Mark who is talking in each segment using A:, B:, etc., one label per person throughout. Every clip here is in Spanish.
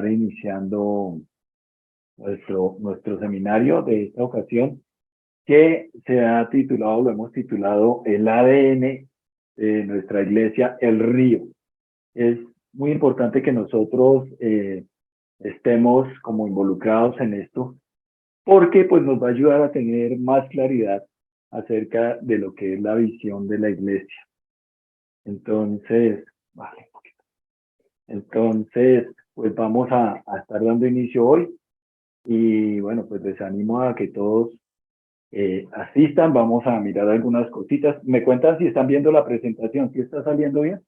A: estar iniciando nuestro seminario de esta ocasión, que se ha titulado, lo hemos titulado el ADN de nuestra iglesia, el río. Es muy importante que nosotros estemos como involucrados en esto, porque pues nos va a ayudar a tener más claridad acerca de lo que es la visión de la iglesia. Entonces, pues vamos a estar dando inicio hoy y bueno, pues les animo a que todos asistan. Vamos a mirar algunas cositas. ¿Me cuentan si están viendo la presentación? ¿Sí está saliendo bien?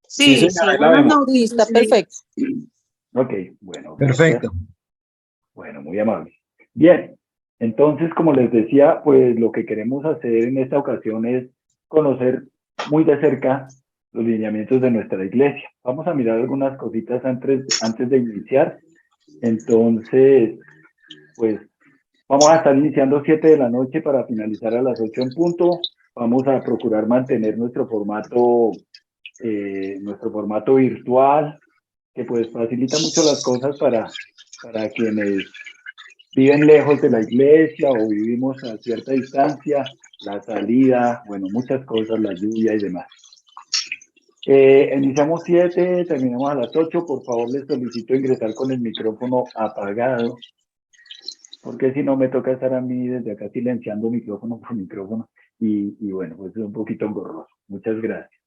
B: Sí,
A: Señora, ahí la vemos.
B: Mauri, está perfecto.
A: Ok, bueno,
C: Perfecto.
A: gracias. Bueno, muy amable. Bien, entonces, como les decía, pues lo que queremos hacer en esta ocasión es conocer muy de cerca los lineamientos de nuestra iglesia. Vamos a mirar algunas cositas antes de iniciar. Entonces, pues vamos a estar iniciando 7 de la noche para finalizar a las 8 en punto. Vamos a procurar mantener nuestro formato virtual, que pues facilita mucho las cosas para quienes viven lejos de la iglesia o vivimos a cierta distancia, la salida, bueno, muchas cosas, la lluvia y demás. Iniciamos 7, terminamos a las 8. Por favor, les solicito ingresar con el micrófono apagado, porque si no me toca estar a mí desde acá silenciando micrófono por micrófono y bueno, pues es un poquito engorroso. Muchas gracias.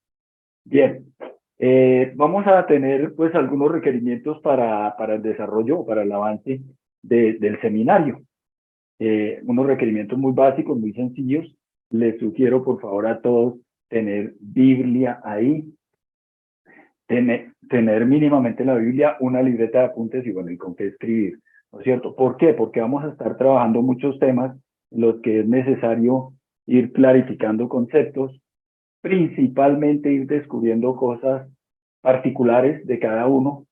A: Bien, vamos a tener pues algunos requerimientos para el desarrollo o para el avance del seminario. Unos requerimientos muy básicos, muy sencillos. Les sugiero por favor a todos tener Biblia ahí, tener mínimamente la Biblia, una libreta de apuntes y bueno, y con qué escribir, ¿no es cierto? ¿Por qué? Porque vamos a estar trabajando muchos temas en los que es necesario ir clarificando conceptos, principalmente ir descubriendo cosas particulares de cada uno,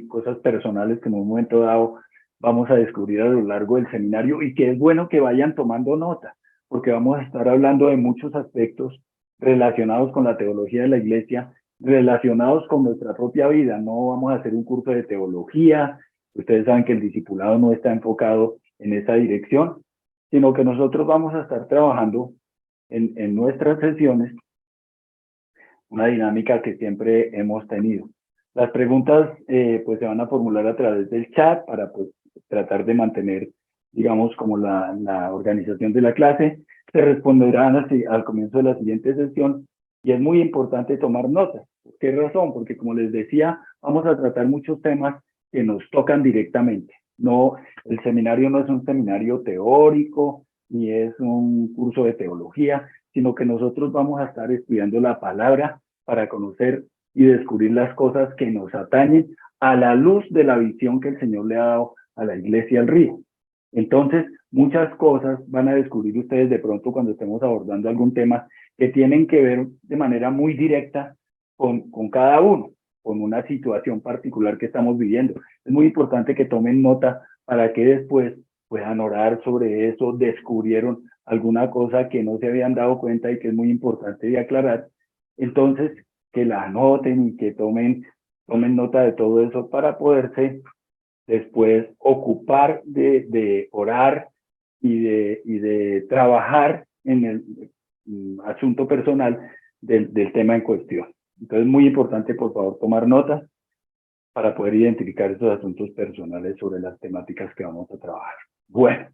A: cosas personales que en un momento dado vamos a descubrir a lo largo del seminario y que es bueno que vayan tomando nota, porque vamos a estar hablando de muchos aspectos relacionados con la teología de la iglesia, relacionados con nuestra propia vida. No vamos a hacer un curso de teología, ustedes saben que el discipulado no está enfocado en esa dirección, sino que nosotros vamos a estar trabajando en nuestras sesiones una dinámica que siempre hemos tenido. Las preguntas pues se van a formular a través del chat para pues tratar de mantener, digamos, como la organización de la clase. Se responderán al comienzo de la siguiente sesión y es muy importante tomar notas. ¿Por qué razón? Porque como les decía, vamos a tratar muchos temas que nos tocan directamente. No, el seminario no es un seminario teórico, ni es un curso de teología, sino que nosotros vamos a estar estudiando la palabra para conocer y descubrir las cosas que nos atañen a la luz de la visión que el Señor le ha dado a la iglesia al río. Entonces, muchas cosas van a descubrir ustedes de pronto cuando estemos abordando algún tema que tienen que ver de manera muy directa con cada uno, con una situación particular que estamos viviendo. Es muy importante que tomen nota para que después puedan orar sobre eso, descubrieron alguna cosa que no se habían dado cuenta y que es muy importante de aclarar. Entonces, que la anoten y que tomen nota de todo eso para poderse después ocupar de orar y de trabajar en el asunto personal del tema en cuestión. Entonces, muy importante, por favor, tomar notas para poder identificar esos asuntos personales sobre las temáticas que vamos a trabajar. Bueno,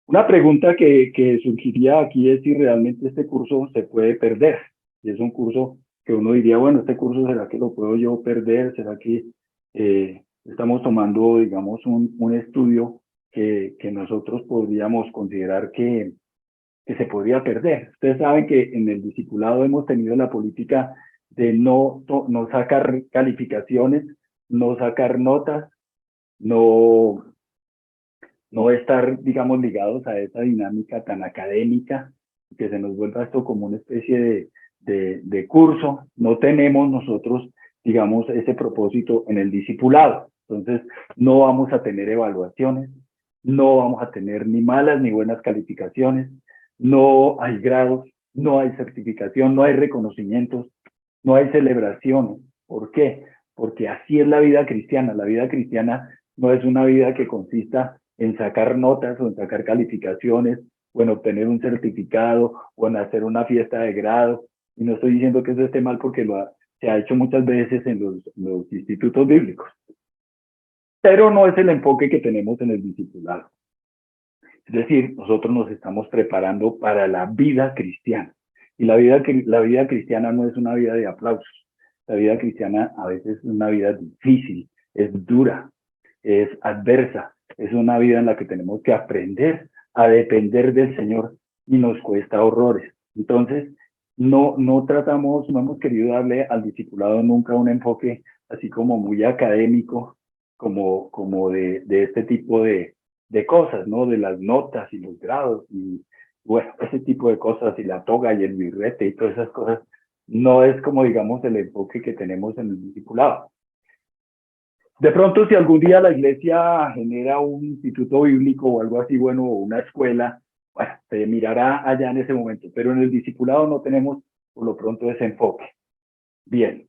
A: una pregunta que surgiría aquí es si realmente este curso se puede perder. Y es un curso que uno diría, bueno, este curso, ¿será que lo puedo yo perder? ¿Será que estamos tomando, digamos, un estudio que nosotros podríamos considerar que se podría perder? Ustedes saben que en el discipulado hemos tenido la política de no sacar calificaciones, no sacar notas, no estar, digamos, ligados a esa dinámica tan académica, que se nos vuelva esto como una especie de curso. No tenemos nosotros, digamos, ese propósito en el discipulado. Entonces, no vamos a tener evaluaciones, no vamos a tener ni malas ni buenas calificaciones, no hay grados, no hay certificación, no hay reconocimientos, no hay celebraciones. ¿Por qué? porque así es la vida cristiana. La vida cristiana no es una vida que consista en sacar notas o en sacar calificaciones o en obtener un certificado o en hacer una fiesta de grado. Y no estoy diciendo que eso esté mal porque se ha hecho muchas veces en los institutos bíblicos. Pero no es el enfoque que tenemos en el discipulado. Es decir, nosotros nos estamos preparando para la vida cristiana. Y la vida cristiana no es una vida de aplausos. La vida cristiana a veces es una vida difícil, es dura, es adversa. Es una vida en la que tenemos que aprender a depender del Señor y nos cuesta horrores. Entonces, no hemos querido darle al discipulado nunca un enfoque así como muy académico, como de este tipo de cosas, ¿no? De las notas y los grados y bueno, ese tipo de cosas y la toga y el birrete y todas esas cosas, no es como digamos el enfoque que tenemos en el discipulado. De pronto, si algún día la iglesia genera un instituto bíblico o algo así, bueno, o una escuela, bueno, se mirará allá en ese momento, pero en el discipulado no tenemos por lo pronto ese enfoque. Bien.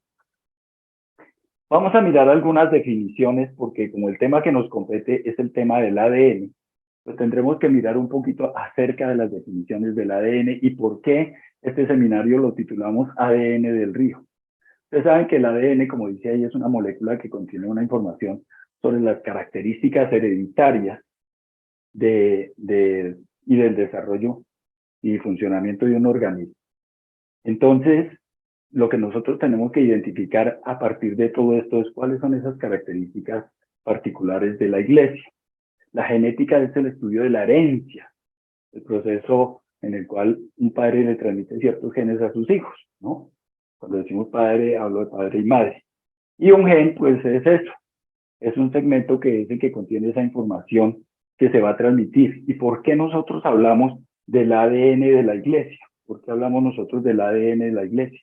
A: Vamos a mirar algunas definiciones porque como el tema que nos compete es el tema del ADN, pues tendremos que mirar un poquito acerca de las definiciones del ADN y por qué este seminario lo titulamos ADN del río. Ustedes saben que el ADN, como dice ahí, es una molécula que contiene una información sobre las características hereditarias y del desarrollo y funcionamiento de un organismo. Entonces, lo que nosotros tenemos que identificar a partir de todo esto es cuáles son esas características particulares de la iglesia. La genética es el estudio de la herencia, el proceso en el cual un padre le transmite ciertos genes a sus hijos, ¿no? Cuando decimos padre, hablo de padre y madre. Y un gen, pues es eso, es un segmento que es el que contiene esa información que se va a transmitir. ¿Y por qué nosotros hablamos del ADN de la iglesia? ¿Por qué hablamos nosotros del ADN de la iglesia?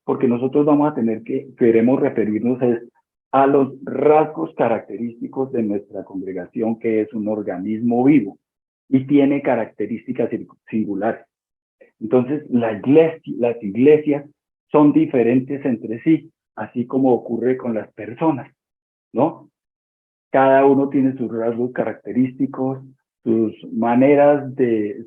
A: Porque nosotros vamos a tener queremos referirnos a los rasgos característicos de nuestra congregación, que es un organismo vivo y tiene características singulares. Entonces, las iglesias son diferentes entre sí, así como ocurre con las personas, ¿no? Cada uno tiene sus rasgos característicos, sus maneras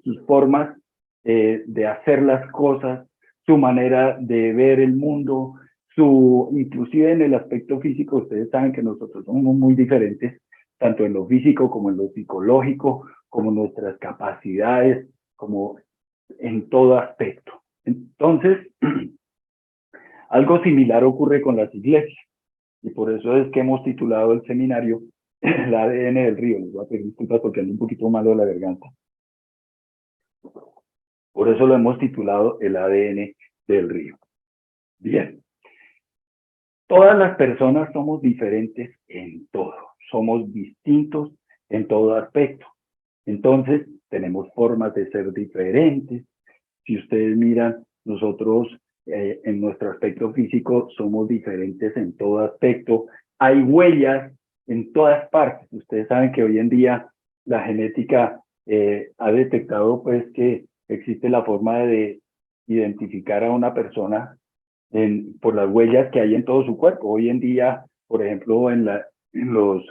A: sus formas de hacer las cosas, su manera de ver el mundo, inclusive en el aspecto físico, ustedes saben que nosotros somos muy diferentes, tanto en lo físico como en lo psicológico, como nuestras capacidades, como en todo aspecto. Entonces, algo similar ocurre con las iglesias, y por eso es que hemos titulado el seminario el ADN del río. Les voy a pedir disculpas porque ando un poquito malo de la garganta. Por eso lo hemos titulado el ADN del río. Bien. Todas las personas somos diferentes en todo. Somos distintos en todo aspecto. Entonces, tenemos formas de ser diferentes. Si ustedes miran, nosotros en nuestro aspecto físico somos diferentes en todo aspecto. Hay huellas en todas partes. Ustedes saben que hoy en día la genética ha detectado pues que existe la forma de identificar a una persona por las huellas que hay en todo su cuerpo. Hoy en día, por ejemplo, en los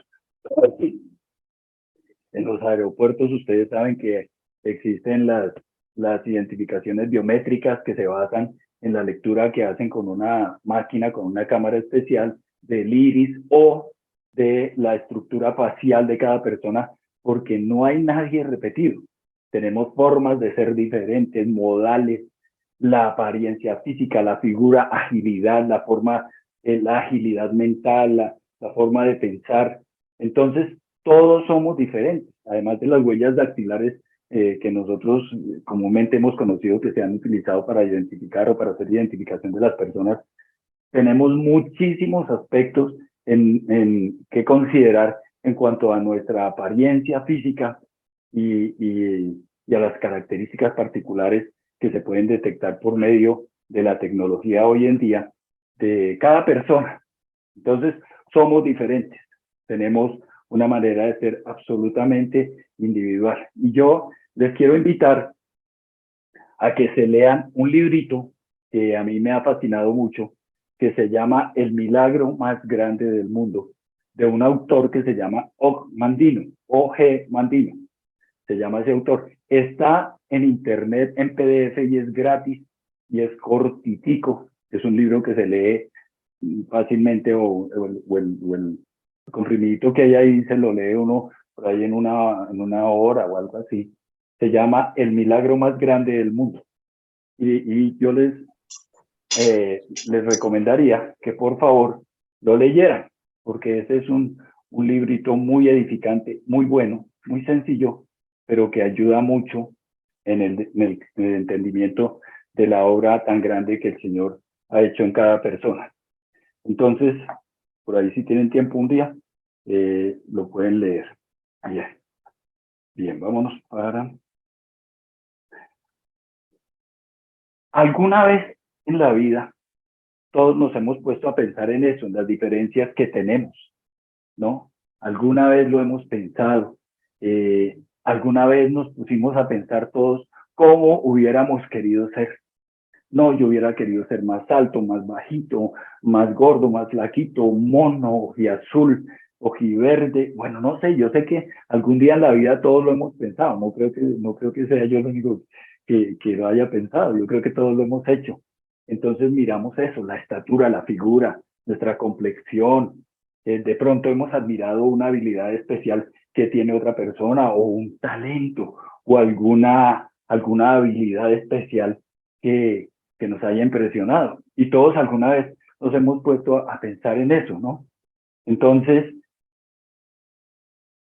A: aeropuertos, ustedes saben que existen las identificaciones biométricas que se basan en la lectura que hacen con una máquina, con una cámara especial del iris o de la estructura facial de cada persona, porque no hay nadie repetido. Tenemos formas de ser diferentes, modales, la apariencia física, la figura, agilidad, la agilidad mental, la forma de pensar. Entonces, todos somos diferentes, además de las huellas dactilares que nosotros comúnmente hemos conocido que se han utilizado para identificar o para hacer identificación de las personas. Tenemos muchísimos aspectos que considerar en cuanto a nuestra apariencia física y a las características particulares que se pueden detectar por medio de la tecnología hoy en día de cada persona. Entonces, somos diferentes, tenemos una manera de ser absolutamente individual. Y yo les quiero invitar a que se lean un librito que a mí me ha fascinado mucho, que se llama El milagro más grande del mundo, de un autor que se llama O.G. Mandino, se llama ese autor. Está en internet en PDF y es gratis y es cortitico. Es un libro que se lee fácilmente o el comprimidito que hay ahí se lo lee uno por ahí en una hora o algo así. Se llama El milagro más grande del mundo. Y yo les recomendaría que por favor lo leyeran, porque ese es un librito muy edificante, muy bueno, muy sencillo, pero que ayuda mucho en el entendimiento de la obra tan grande que el Señor ha hecho en cada persona. Entonces, por ahí si tienen tiempo un día, lo pueden leer. Bien, bien, vámonos para... ¿Alguna vez en la vida todos nos hemos puesto a pensar en eso, en las diferencias que tenemos, ¿no? Alguna vez lo hemos pensado, alguna vez nos pusimos a pensar todos cómo hubiéramos querido ser. No, yo hubiera querido ser más alto, más bajito, más gordo, más flaquito, mono, ojiazul, ojiverde. Bueno, no sé, yo sé que algún día en la vida todos lo hemos pensado. No creo que sea yo el único que lo haya pensado. Yo creo que todos lo hemos hecho. Entonces miramos eso, la estatura, la figura, nuestra complexión. De pronto hemos admirado una habilidad especial que tiene otra persona o un talento o alguna habilidad especial que nos haya impresionado. Y todos alguna vez nos hemos puesto a pensar en eso, ¿no? Entonces,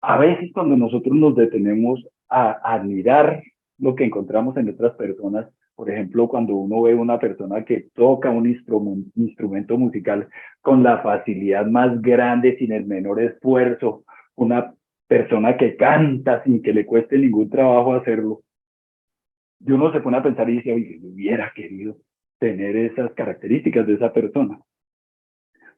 A: a veces cuando nosotros nos detenemos a admirar lo que encontramos en otras personas, por ejemplo, cuando uno ve una persona que toca un instrumento musical con la facilidad más grande, sin el menor esfuerzo, una persona que canta sin que le cueste ningún trabajo hacerlo, y uno se pone a pensar y dice, oye, yo hubiera querido tener esas características de esa persona.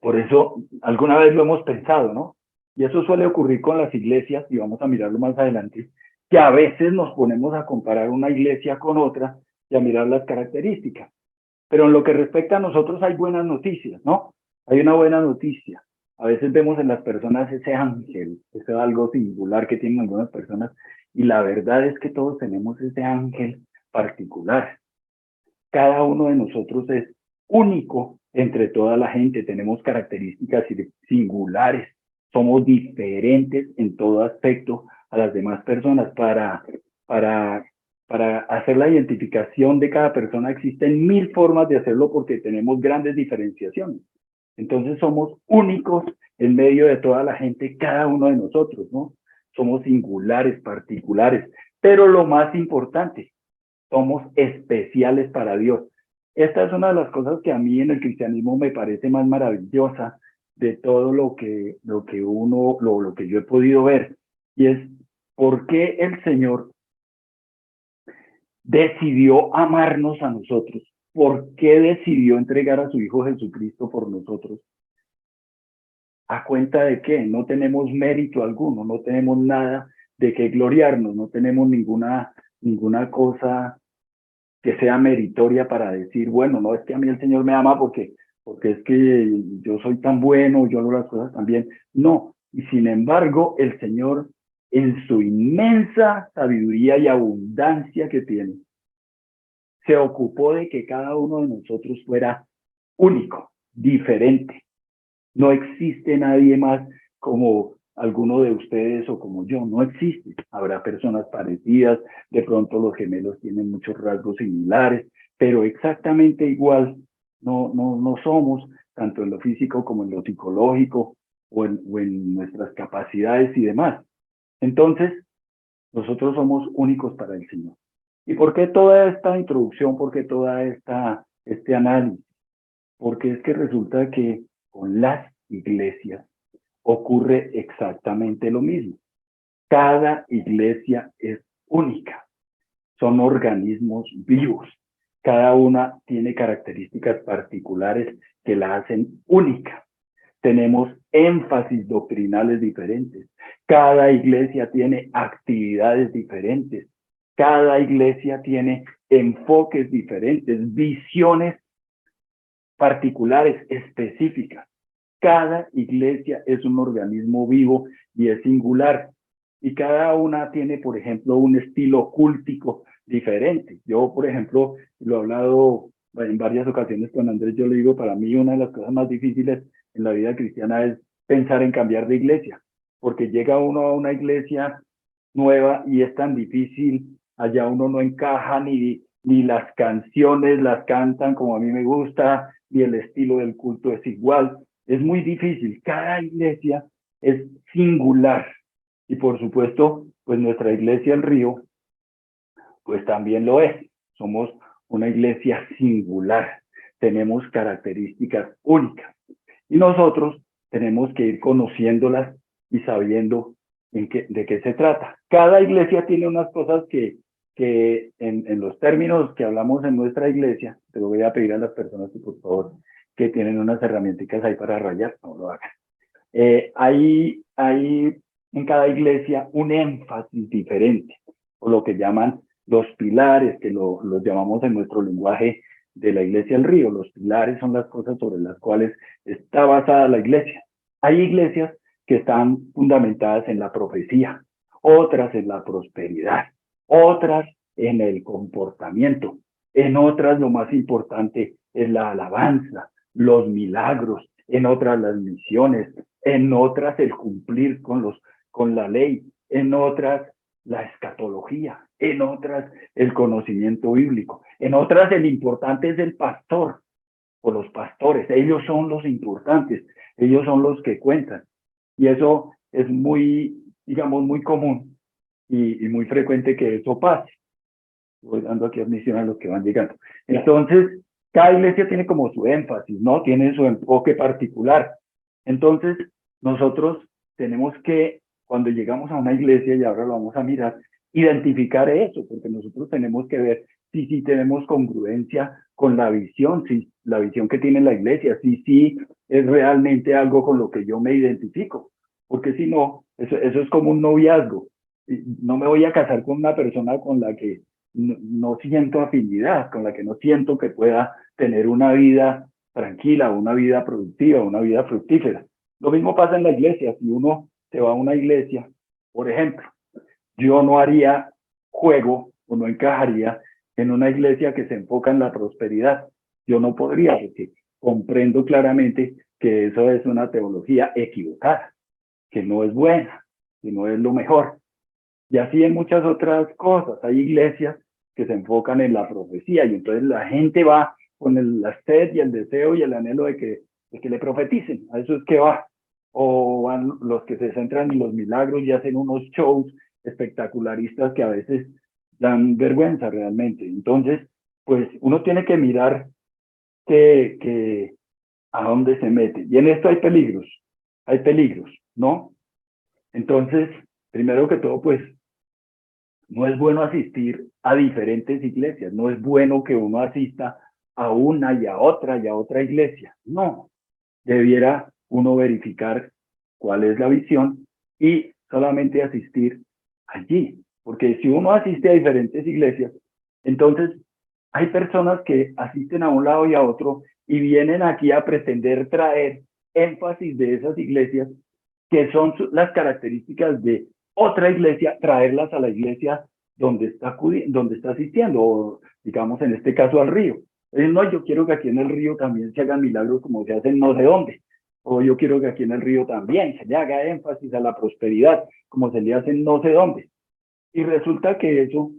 A: Por eso, alguna vez lo hemos pensado, ¿no? Y eso suele ocurrir con las iglesias, y vamos a mirarlo más adelante, que a veces nos ponemos a comparar una iglesia con otra y a mirar las características. Pero en lo que respecta a nosotros hay buenas noticias, ¿no? Hay una buena noticia. A veces vemos en las personas ese ángel, ese algo singular que tienen algunas personas, y la verdad es que todos tenemos ese ángel particular. Cada uno de nosotros es único entre toda la gente, tenemos características singulares, somos diferentes en todo aspecto a las demás personas. Para, para hacer la identificación de cada persona existen 1000 formas de hacerlo porque tenemos grandes diferenciaciones. Entonces somos únicos en medio de toda la gente, cada uno de nosotros, ¿no? Somos singulares, particulares, pero lo más importante, somos especiales para Dios. Esta es una de las cosas que a mí en el cristianismo me parece más maravillosa de todo lo que yo he podido ver, y es por qué el Señor decidió amarnos a nosotros, por qué decidió entregar a su Hijo Jesucristo por nosotros. ¿A cuenta de qué? No tenemos mérito alguno, no tenemos nada de qué gloriarnos, no tenemos ninguna cosa que sea meritoria para decir, bueno, no es que a mí el Señor me ama porque es que yo soy tan bueno, yo hago las cosas tan bien. No, y sin embargo, el Señor, en su inmensa sabiduría y abundancia que tiene, se ocupó de que cada uno de nosotros fuera único, diferente. No existe nadie más como alguno de ustedes o como yo, no existe. Habrá personas parecidas, de pronto los gemelos tienen muchos rasgos similares, pero exactamente igual no somos, tanto en lo físico como en lo psicológico o en nuestras capacidades y demás. Entonces, nosotros somos únicos para el Señor. ¿Y por qué toda esta introducción? ¿Por qué este análisis? Porque es que resulta que con las iglesias ocurre exactamente lo mismo. Cada iglesia es única, son organismos vivos. Cada una tiene características particulares que la hacen única. Tenemos énfasis doctrinales diferentes. Cada iglesia tiene actividades diferentes. Cada iglesia tiene enfoques diferentes, visiones particulares, específicas. Cada iglesia es un organismo vivo y es singular. Y cada una tiene, por ejemplo, un estilo cultico diferente. Yo, por ejemplo, lo he hablado en varias ocasiones con Andrés, yo le digo, para mí una de las cosas más difíciles en la vida cristiana es pensar en cambiar de iglesia, porque llega uno a una iglesia nueva y es tan difícil, allá uno no encaja ni las canciones las cantan como a mí me gusta, ni el estilo del culto es igual. Es muy difícil, cada iglesia es singular. Y por supuesto, pues nuestra iglesia El Río, pues también lo es. Somos una iglesia singular, tenemos características únicas. Y nosotros tenemos que ir conociéndolas y sabiendo de qué se trata. Cada iglesia tiene unas cosas que en los términos que hablamos en nuestra iglesia, te lo voy a pedir a las personas que por favor, que tienen unas herramientas ahí para rayar, no lo hagan. Hay en cada iglesia un énfasis diferente, o lo que llaman los pilares, que los llamamos en nuestro lenguaje de la iglesia El Río. Los pilares son las cosas sobre las cuales está basada la iglesia. Hay iglesias que están fundamentadas en la profecía, otras en la prosperidad, otras en el comportamiento, en otras lo más importante es la alabanza, los milagros, en otras las misiones, en otras el cumplir con la ley, en otras la escatología, en otras el conocimiento bíblico, en otras el importante es el pastor o los pastores, ellos son los importantes, ellos son los que cuentan. Y eso es muy, digamos, muy común y muy frecuente que eso pase. Voy dando aquí admisión a los que van llegando. Entonces, cada iglesia tiene como su énfasis, ¿no? Tiene su enfoque particular. Entonces, nosotros tenemos que, cuando llegamos a una iglesia, y ahora lo vamos a mirar, identificar eso, porque nosotros tenemos que ver si tenemos congruencia con la visión, si la visión que tiene la iglesia, si es realmente algo con lo que yo me identifico, porque si no, eso es como un noviazgo. No me voy a casar con una persona con la que no siento afinidad, con la que no siento que pueda tener una vida tranquila, una vida productiva, una vida fructífera. Lo mismo pasa en la iglesia. Si uno se va a una iglesia, por ejemplo, yo no haría juego o no encajaría en una iglesia que se enfoca en la prosperidad. Yo no podría, porque comprendo claramente que eso es una teología equivocada, que no es buena, que no es lo mejor. Y así en muchas otras cosas. Hay iglesias que se enfocan en la profecía y entonces la gente va con la sed y el deseo y el anhelo de que le profeticen. A eso es que va. O van los que se centran en los milagros y hacen unos shows espectacularistas que a veces dan vergüenza realmente. Entonces, pues uno tiene que mirar a dónde se mete. Y en esto hay peligros, ¿no? Entonces, primero que todo, pues, no es bueno asistir a diferentes iglesias, no es bueno que uno asista a una y a otra iglesia. No, debiera uno verificar cuál es la visión y solamente asistir allí. Porque si uno asiste a diferentes iglesias, entonces hay personas que asisten a un lado y a otro y vienen aquí a pretender traer énfasis de esas iglesias que son las características de otra iglesia, traerlas a la iglesia donde está asistiendo, o digamos en este caso al río. No, yo quiero que aquí en el río también se hagan milagros como se hacen no sé dónde. O yo quiero que aquí en el río también se le haga énfasis a la prosperidad, como se le hace en no sé dónde. Y resulta que eso,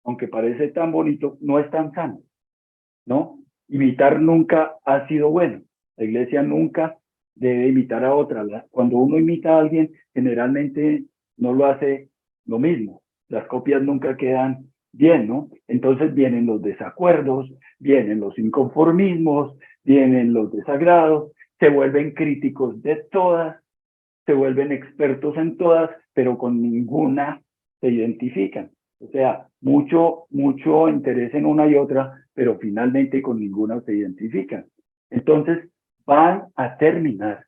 A: aunque parece tan bonito, no es tan sano, ¿no? Imitar nunca ha sido bueno. La iglesia nunca debe imitar a otra. Cuando uno imita a alguien, generalmente no lo hace lo mismo. Las copias nunca quedan bien, ¿no? Entonces vienen los desacuerdos, vienen los inconformismos, vienen los desagrados, se vuelven críticos de todas, se vuelven expertos en todas, pero con ninguna se identifican. O sea, mucho interés en una y otra, pero finalmente con ninguna se identifican. Entonces, van a terminar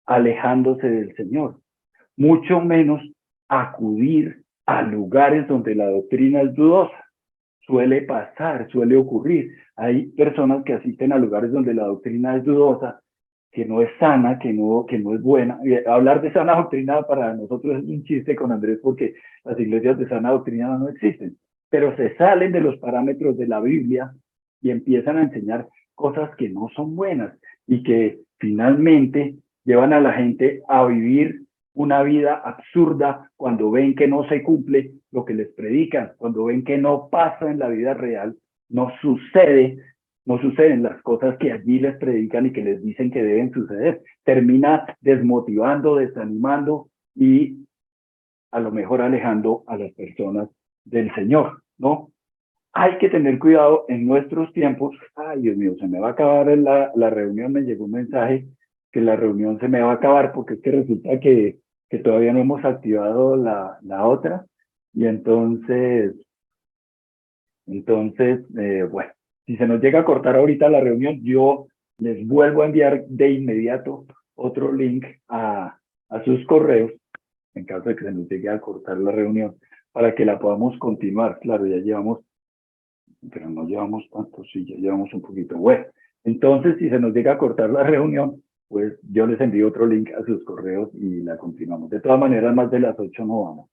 A: alejándose del Señor, mucho menos acudir a lugares donde la doctrina es dudosa. suele pasar, suele ocurrir. Hay personas que asisten a lugares donde la doctrina es dudosa, que no es sana, que no es buena. Hablar de sana doctrina para nosotros es un chiste con Andrés porque las iglesias de sana doctrina no existen, pero se salen de los parámetros de la Biblia y empiezan a enseñar cosas que no son buenas y que finalmente llevan a la gente a vivir una vida absurda cuando ven que no se cumple lo que les predican, cuando ven que no pasa en la vida real, no suceden las cosas que allí les predican y que les dicen que deben suceder. Termina desmotivando, desanimando y a lo mejor alejando a las personas del Señor, ¿no? Hay que tener cuidado en nuestros tiempos. Ay, Dios mío, se me va a acabar la reunión. Me llegó un mensaje que la reunión se me va a acabar porque es que resulta que todavía no hemos activado la otra. Y bueno, si se nos llega a cortar ahorita la reunión, yo les vuelvo a enviar de inmediato otro link a sus correos, en caso de que se nos llegue a cortar la reunión, para que la podamos continuar. Claro, ya llevamos, pero no llevamos tanto, sí, ya llevamos un poquito. Bueno, entonces, si se nos llega a cortar la reunión, pues yo les envío otro link a sus correos y la continuamos. De todas maneras, más de las 8 no vamos.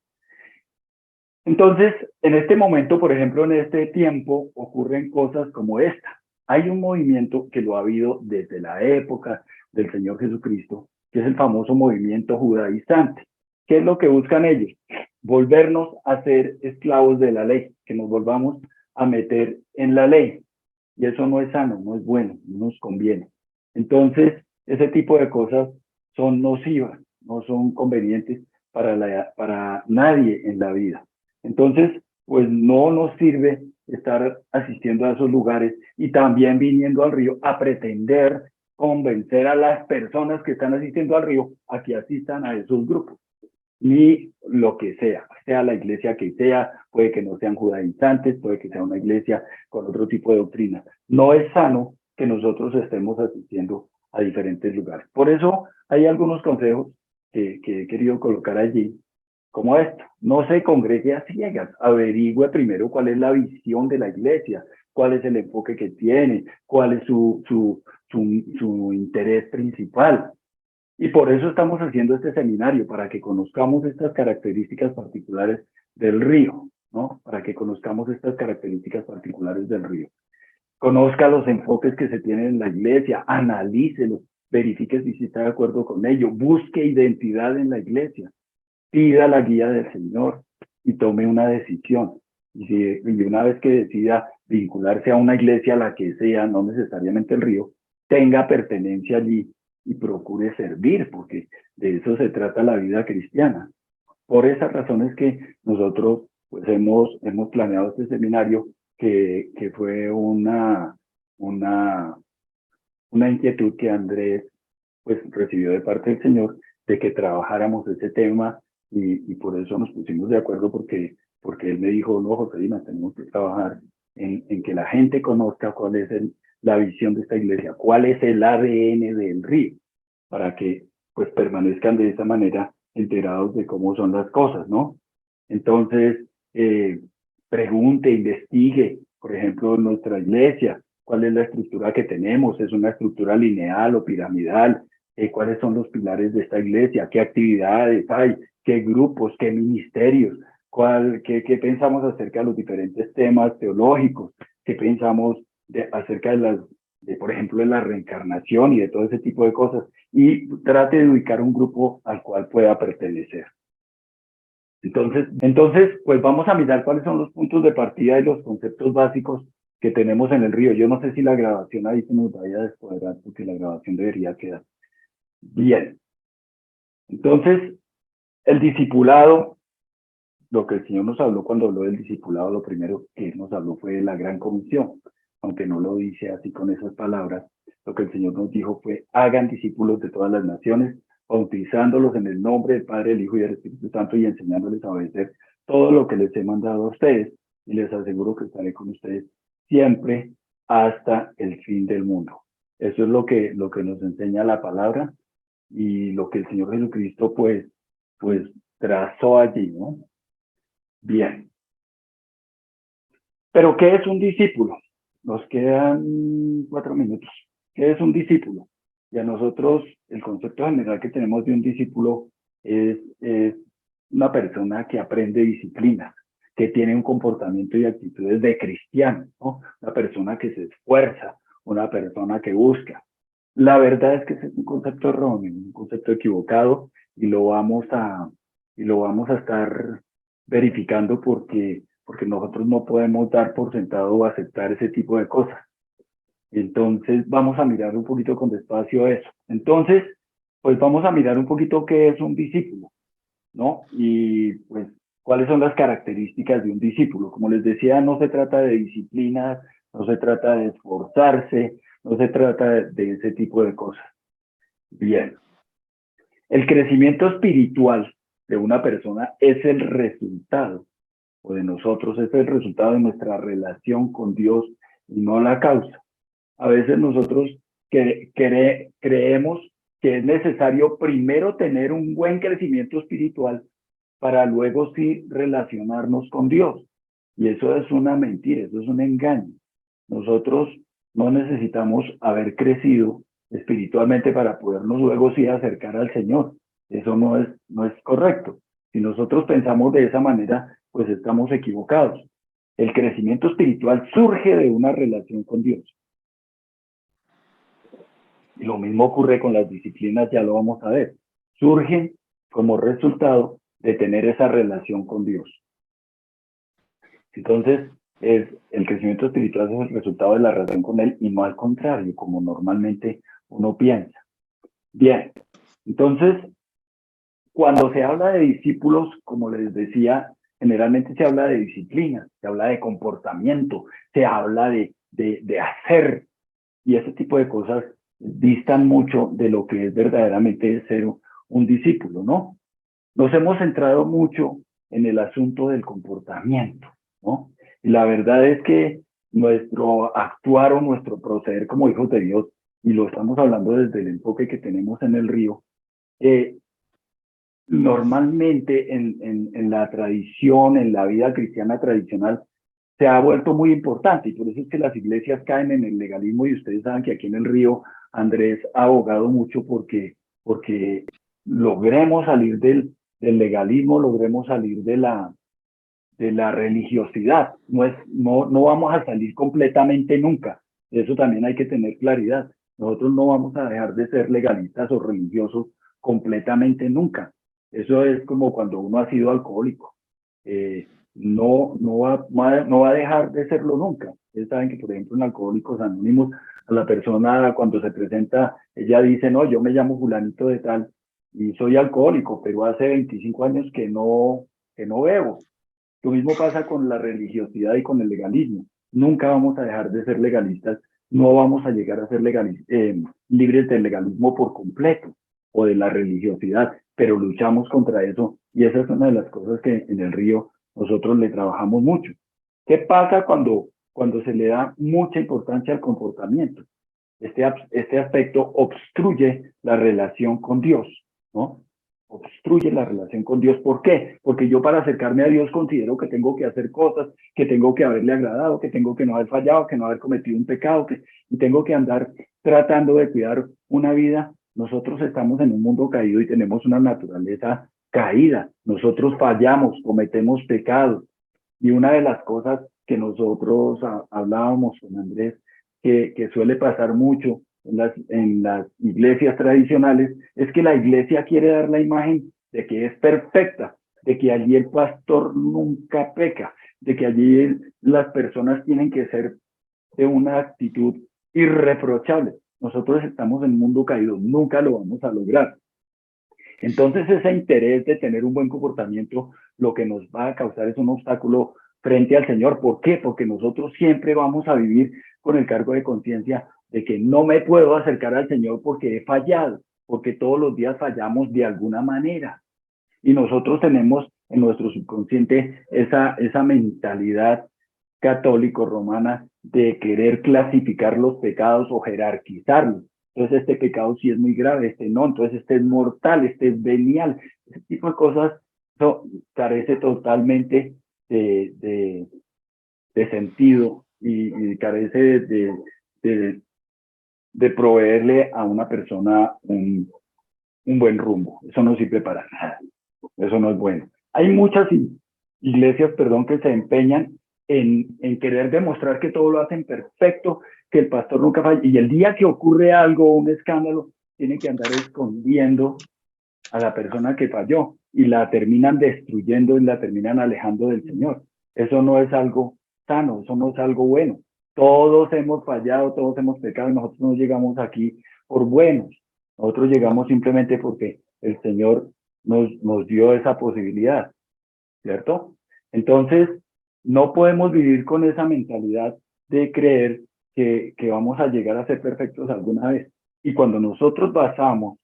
A: Entonces, en este momento, por ejemplo, en este tiempo, ocurren cosas como esta. Hay un movimiento que lo ha habido desde la época del Señor Jesucristo, que es el famoso movimiento judaizante. ¿Qué es lo que buscan ellos? Volvernos a ser esclavos de la ley, que nos volvamos a meter en la ley. Y eso no es sano, no es bueno, no nos conviene. Entonces, ese tipo de cosas son nocivas, no son convenientes para nadie en la vida. Entonces, pues no nos sirve estar asistiendo a esos lugares y también viniendo al río a pretender convencer a las personas que están asistiendo al río a que asistan a esos grupos, ni lo que sea la iglesia que sea, puede que no sean judaizantes, puede que sea una iglesia con otro tipo de doctrina. No es sano que nosotros estemos asistiendo a diferentes lugares. Por eso hay algunos consejos que he querido colocar allí, como esto: no se congregue a ciegas, averigüe primero cuál es la visión de la iglesia, cuál es el enfoque que tiene, cuál es su interés principal. Y por eso estamos haciendo este seminario, para que conozcamos estas características particulares del río, ¿no? Para que conozcamos estas características particulares del río. Conozca los enfoques que se tienen en la iglesia, analícelos, verifique si está de acuerdo con ello, busque identidad en la iglesia, pida la guía del Señor y tome una decisión. Y una vez que decida vincularse a una iglesia, la que sea, no necesariamente el río, tenga pertenencia allí y procure servir, porque de eso se trata la vida cristiana. Por esas razones que nosotros pues hemos planeado este seminario, que fue una inquietud que Andrés pues recibió de parte del Señor, de que trabajáramos ese tema, y por eso nos pusimos de acuerdo, porque él me dijo: no, Josefina, tenemos que trabajar en que la gente conozca cuál es la visión de esta iglesia, cuál es el ADN del río, para que pues permanezcan de esa manera enterados de cómo son las cosas, ¿no? Entonces, pregunte, investigue, por ejemplo, en nuestra iglesia, cuál es la estructura que tenemos, es una estructura lineal o piramidal, cuáles son los pilares de esta iglesia, qué actividades hay, qué grupos, qué ministerios, qué pensamos acerca de los diferentes temas teológicos, qué pensamos acerca por ejemplo, de la reencarnación y de todo ese tipo de cosas, y trate de ubicar un grupo al cual pueda pertenecer. Entonces, pues vamos a mirar cuáles son los puntos de partida y los conceptos básicos que tenemos en el río. Yo no sé si la grabación ahí se nos vaya a descuadrar, porque la grabación debería quedar bien. Entonces, el discipulado, lo que el Señor nos habló cuando habló del discipulado, lo primero que nos habló fue de la gran comisión, aunque no lo dice así con esas palabras. Lo que el Señor nos dijo fue: hagan discípulos de todas las naciones, bautizándolos en el nombre del Padre, del Hijo y del Espíritu Santo, y enseñándoles a obedecer todo lo que les he mandado a ustedes, y les aseguro que estaré con ustedes siempre hasta el fin del mundo. Eso es lo que nos enseña la palabra, y lo que el Señor Jesucristo pues trazó allí, ¿no? Bien. Pero, ¿qué es un discípulo? Nos quedan 4 minutos. ¿Qué es un discípulo? Y a nosotros, el concepto general que tenemos de un discípulo es una persona que aprende disciplina, que tiene un comportamiento y actitudes de cristiano, ¿no? Una persona que se esfuerza, una persona que busca. La verdad es que ese es un concepto erróneo, un concepto equivocado, y lo vamos a estar verificando porque nosotros no podemos dar por sentado o aceptar ese tipo de cosas. Entonces vamos a mirar un poquito con despacio eso. Entonces, pues vamos a mirar un poquito qué es un discípulo, ¿no? Y pues cuáles son las características de un discípulo. Como les decía, no se trata de disciplina, no se trata de esforzarse, no se trata de ese tipo de cosas. Bien. El crecimiento espiritual de una persona es el resultado, o de nosotros es el resultado de nuestra relación con Dios y no la causa. A veces nosotros creemos que es necesario primero tener un buen crecimiento espiritual para luego sí relacionarnos con Dios. Y eso es una mentira, eso es un engaño. Nosotros no necesitamos haber crecido espiritualmente para podernos luego sí acercar al Señor. Eso no es correcto. Si nosotros pensamos de esa manera, pues estamos equivocados. El crecimiento espiritual surge de una relación con Dios. Y lo mismo ocurre con las disciplinas, ya lo vamos a ver. Surgen como resultado de tener esa relación con Dios. Entonces, el crecimiento espiritual es el resultado de la relación con Él y no al contrario, como normalmente uno piensa. Bien, entonces, cuando se habla de discípulos, como les decía, generalmente se habla de disciplina, se habla de comportamiento, se habla de hacer, y ese tipo de cosas distan mucho de lo que es verdaderamente ser un discípulo, ¿no? Nos hemos centrado mucho en el asunto del comportamiento, ¿no? Y la verdad es que nuestro actuar o nuestro proceder como hijos de Dios, y lo estamos hablando desde el enfoque que tenemos en el río, normalmente en la tradición, en la vida cristiana tradicional, se ha vuelto muy importante y por eso es que las iglesias caen en el legalismo y ustedes saben que aquí en el río Andrés ha abogado mucho porque logremos salir del legalismo, logremos salir de la religiosidad. No vamos a salir completamente nunca. Eso también hay que tener claridad. Nosotros no vamos a dejar de ser legalistas o religiosos completamente nunca. Eso es como cuando uno ha sido alcohólico. No va a dejar de serlo nunca. Ustedes saben que, por ejemplo, en Alcohólicos Anónimos, a la persona cuando se presenta, ella dice, no, yo me llamo fulanito de tal y soy alcohólico, pero hace 25 años que no bebo. Lo mismo pasa con la religiosidad y con el legalismo. Nunca vamos a dejar de ser legalistas, no vamos a llegar a ser libres del legalismo por completo o de la religiosidad, pero luchamos contra eso y esa es una de las cosas que en el río nosotros le trabajamos mucho. ¿Qué pasa cuando se le da mucha importancia al comportamiento? Este aspecto obstruye la relación con Dios, ¿no? Obstruye la relación con Dios. ¿Por qué? Porque yo para acercarme a Dios considero que tengo que hacer cosas, que tengo que haberle agradado, que tengo que no haber fallado, que no haber cometido un pecado, y tengo que andar tratando de cuidar una vida. Nosotros estamos en un mundo caído y tenemos una naturaleza caída. Nosotros fallamos, cometemos pecados. Y una de las cosas que nosotros hablábamos con Andrés, que suele pasar mucho en las iglesias tradicionales, es que la iglesia quiere dar la imagen de que es perfecta, de que allí el pastor nunca peca, de que allí las personas tienen que ser de una actitud irreprochable. Nosotros estamos en un mundo caído, nunca lo vamos a lograr. Entonces ese interés de tener un buen comportamiento lo que nos va a causar es un obstáculo frente al Señor. ¿Por qué? Porque nosotros siempre vamos a vivir con el cargo de conciencia de que no me puedo acercar al Señor porque he fallado, porque todos los días fallamos de alguna manera. Y nosotros tenemos en nuestro subconsciente esa mentalidad católico-romana de querer clasificar los pecados o jerarquizarlos. Entonces este pecado sí es muy grave, este no, entonces este es mortal, este es venial. Ese tipo de cosas carece totalmente de de sentido y carece de, de proveerle a una persona un buen rumbo. Eso no sirve para nada. Eso no es bueno. Hay muchas iglesias, perdón, que se empeñan en querer demostrar que todo lo hacen perfecto, que el pastor nunca falla, y el día que ocurre algo, un escándalo, tienen que andar escondiendo a la persona que falló y la terminan destruyendo y la terminan alejando del Señor. Eso no es algo sano, eso no es algo bueno. Todos hemos fallado, todos hemos pecado y nosotros no llegamos aquí por buenos. Nosotros llegamos simplemente porque el Señor nos dio esa posibilidad, ¿cierto? Entonces, no podemos vivir con esa mentalidad de creer que vamos a llegar a ser perfectos alguna vez. Y cuando nosotros basamos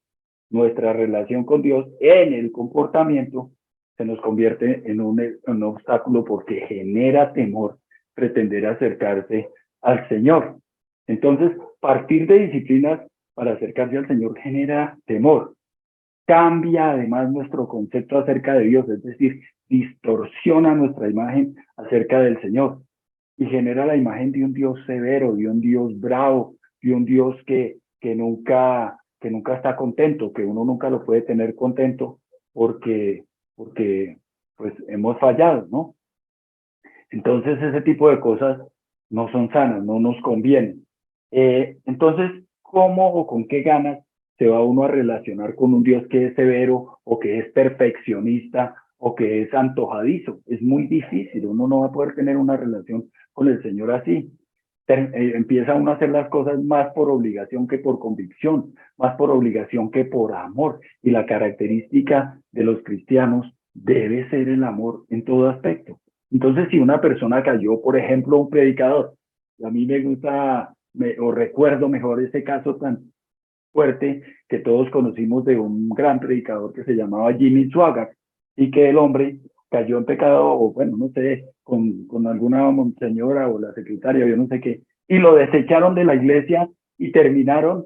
A: nuestra relación con Dios en el comportamiento, se nos convierte en un obstáculo porque genera temor pretender acercarse al Señor. Entonces, partir de disciplinas para acercarse al Señor genera temor. Cambia además nuestro concepto acerca de Dios, es decir, distorsiona nuestra imagen acerca del Señor y genera la imagen de un Dios severo, de un Dios bravo, de un Dios que nunca está contento, que uno nunca lo puede tener contento porque pues hemos fallado, ¿no? Entonces ese tipo de cosas no son sanas, no nos convienen. Entonces, ¿cómo o con qué ganas se va uno a relacionar con un Dios que es severo o que es perfeccionista o que es antojadizo? Es muy difícil, uno no va a poder tener una relación con el Señor así. Empieza uno a hacer las cosas más por obligación que por convicción, más por obligación que por amor. Y la característica de los cristianos debe ser el amor en todo aspecto. Entonces, si una persona cayó, por ejemplo, un predicador, a mí me gusta, o recuerdo mejor ese caso tan fuerte que todos conocimos de un gran predicador que se llamaba Jimmy Swaggart, y que el hombre cayó en pecado, o bueno, no sé, con alguna señora o la secretaria, yo no sé qué, y lo desecharon de la iglesia y terminaron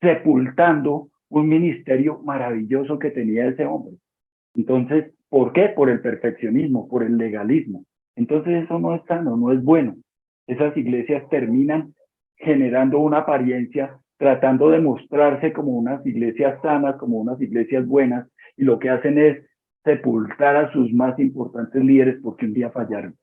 A: sepultando un ministerio maravilloso que tenía ese hombre. Entonces, ¿por qué? Por el perfeccionismo, por el legalismo. Entonces eso no es sano, no es bueno. Esas iglesias terminan generando una apariencia, tratando de mostrarse como unas iglesias sanas, como unas iglesias buenas, y lo que hacen es sepultar a sus más importantes líderes porque un día fallaron.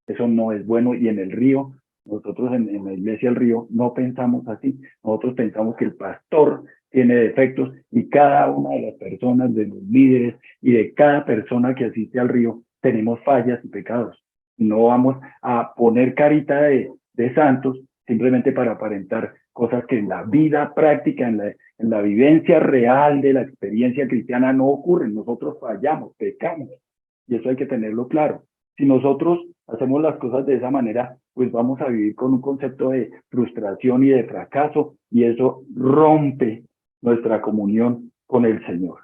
A: Eso no es bueno, y en el río, nosotros en la iglesia del río no pensamos así. Nosotros pensamos que el pastor tiene defectos y cada una de las personas, de los líderes y de cada persona que asiste al río, tenemos fallas y pecados. No vamos a poner carita de santos simplemente para aparentar cosas que en la vida práctica, en la vivencia real de la experiencia cristiana no ocurren. Nosotros fallamos, pecamos, y eso hay que tenerlo claro. Si nosotros hacemos las cosas de esa manera, pues vamos a vivir con un concepto de frustración y de fracaso, y eso rompe nuestra comunión con el Señor.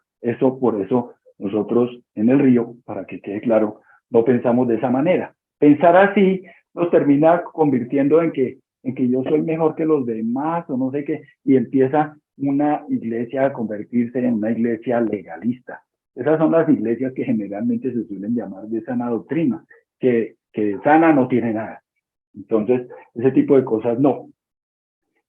A: Por eso nosotros en el río, para que quede claro, no pensamos de esa manera. Pensar así nos termina convirtiendo en que yo soy mejor que los demás o no sé qué, y empieza una iglesia a convertirse en una iglesia legalista. Esas son las iglesias que generalmente se suelen llamar de sana doctrina, que de sana no tiene nada. Entonces, ese tipo de cosas no.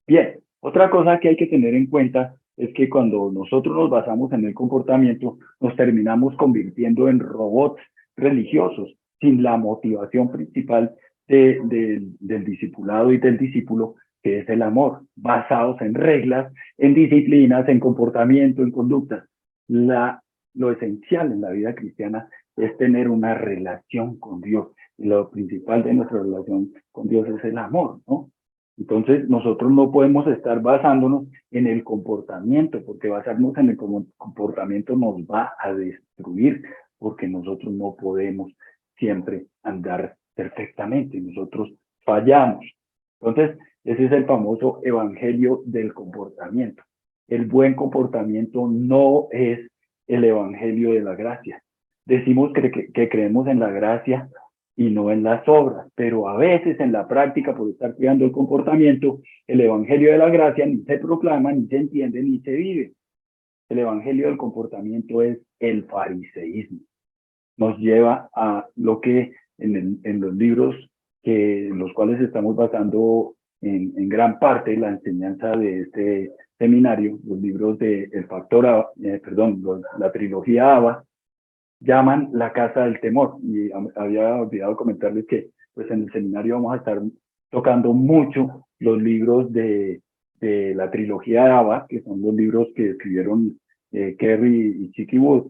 A: Bien, otra cosa que hay que tener en cuenta es que cuando nosotros nos basamos en el comportamiento, nos terminamos convirtiendo en robots religiosos, sin la motivación principal del discipulado y del discípulo, que es el amor, basados en reglas, en disciplinas, en comportamiento, en conductas. Lo esencial en la vida cristiana es tener una relación con Dios. Y lo principal de nuestra relación con Dios es el amor, ¿no? Entonces, nosotros no podemos estar basándonos en el comportamiento, porque basarnos en el comportamiento nos va a destruir, porque nosotros no podemos siempre andar perfectamente, nosotros fallamos. Entonces, ese es el famoso evangelio del comportamiento. El buen comportamiento no es el evangelio de la gracia. Decimos que creemos en la gracia y no en las obras, pero a veces en la práctica, por estar cuidando el comportamiento, el evangelio de la gracia ni se proclama, ni se entiende, ni se vive. El evangelio del comportamiento es el fariseísmo. Nos lleva a lo que en los libros los cuales estamos basando en gran parte la enseñanza de este seminario, los libros de el factor Aba, la trilogía Aba, llaman La Casa del Temor. Y había olvidado comentarles que pues en el seminario vamos a estar tocando mucho los libros de la trilogía Aba, que son los libros que escribieron Kerry y Chicky Wood,